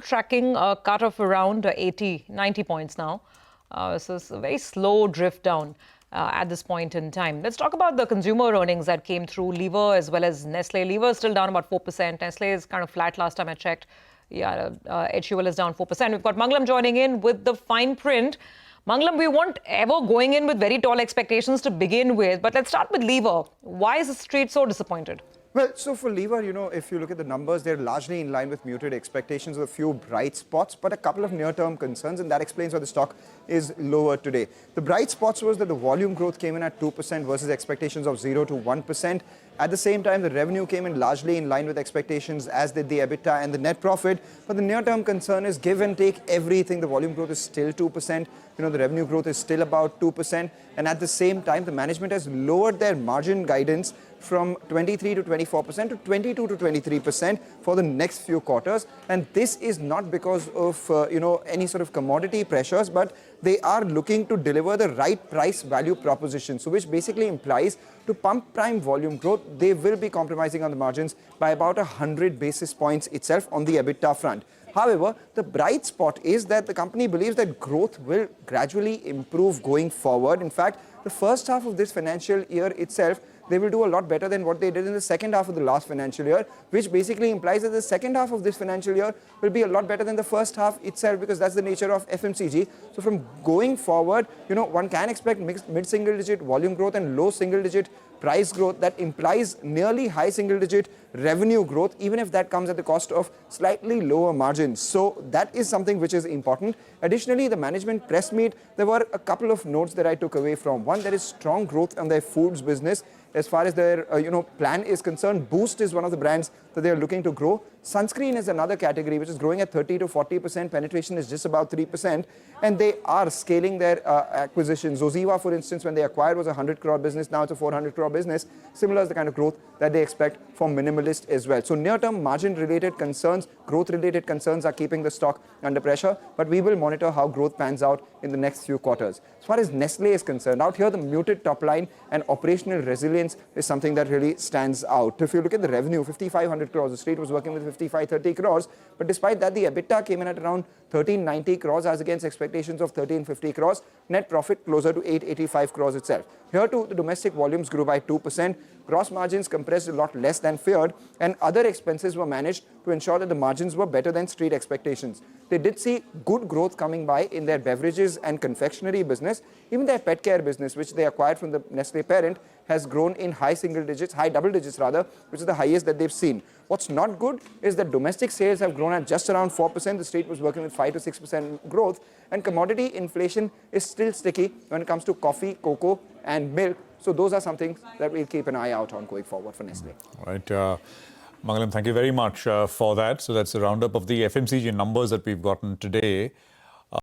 tracking a cut of around 90 points now. So it's a very slow drift down at this point in time. Let's talk about the consumer earnings that came through. Lever as well as Nestle. Lever is still down about 4%. Nestle is kind of flat last time I checked. Yeah, HUL is down 4%. We've got Mangalam joining in with the fine print. Mangalam, we weren't ever going in with very tall expectations to begin with, but let's start with Lever. Why is the street so disappointed? Well, so for Lever, if you look at the numbers, they're largely in line with muted expectations with a few bright spots, but a couple of near-term concerns, and that explains why the stock is lower today. The bright spots was that the volume growth came in at 2% versus expectations of 0 to 1%. At the same time, the revenue came in largely in line with expectations, as did the EBITDA and the net profit. But the near-term concern is give and take everything. The volume growth is still 2%. The revenue growth is still about 2%. And at the same time, the management has lowered their margin guidance from 23 to 24% to 22 to 23% for the next few quarters. And this is not because of, any sort of commodity pressures, but they are looking to deliver the right price value proposition. So which basically implies to pump prime volume growth, they will be compromising on the margins by about 100 basis points itself on the EBITDA front. However, the bright spot is that the company believes that growth will gradually improve going forward. In fact, the first half of this financial year itself, they will do a lot better than what they did in the second half of the last financial year, which basically implies that the second half of this financial year will be a lot better than the first half itself, because that's the nature of FMCG. So from going forward, one can expect mid-single digit volume growth and low single digit price growth. That implies nearly high single digit revenue growth, even if that comes at the cost of slightly lower margins. So that is something which is important. Additionally, the management press meet, there were a couple of notes that I took away from. One, there is strong growth on their foods business. As far as their plan is concerned, Boost is one of the brands that they are looking to grow. Sunscreen is another category which is growing at 30 to 40%. Penetration is just about 3%. And they are scaling their acquisitions. Zoziva, for instance, when they acquired, was a 100 crore business. Now it's a 400 crore business. Similar is the kind of growth that they expect from Minimalist as well. So near-term margin-related concerns, growth-related concerns are keeping the stock under pressure. But we will monitor how growth pans out in the next few quarters. As far as Nestle is concerned, out here the muted top line and operational resilience is something that really stands out. If you look at the revenue, 5,500 crores, the street was working with 5,530 crores, but despite that, the EBITDA came in at around 1,390 crores as against expectations of 1,350 crores. Net profit closer to 885 crores itself. Here too, the domestic volumes grew by 2%. Gross margins compressed a lot less than feared, and other expenses were managed to ensure that the margins were better than street expectations. They did see good growth coming by in their beverages and confectionery business. Even their pet care business, which they acquired from the Nestle parent, has grown in high double digits rather, which is the highest that they've seen. What's not good is that domestic sales have grown at just around 4%. The state was working with 5 to 6% growth, and commodity inflation is still sticky when it comes to coffee, cocoa, and milk. So those are some things that we'll keep an eye out on going forward for Nestle. All right. Mangalam, thank you very much for that. So that's a roundup of the FMCG numbers that we've gotten today.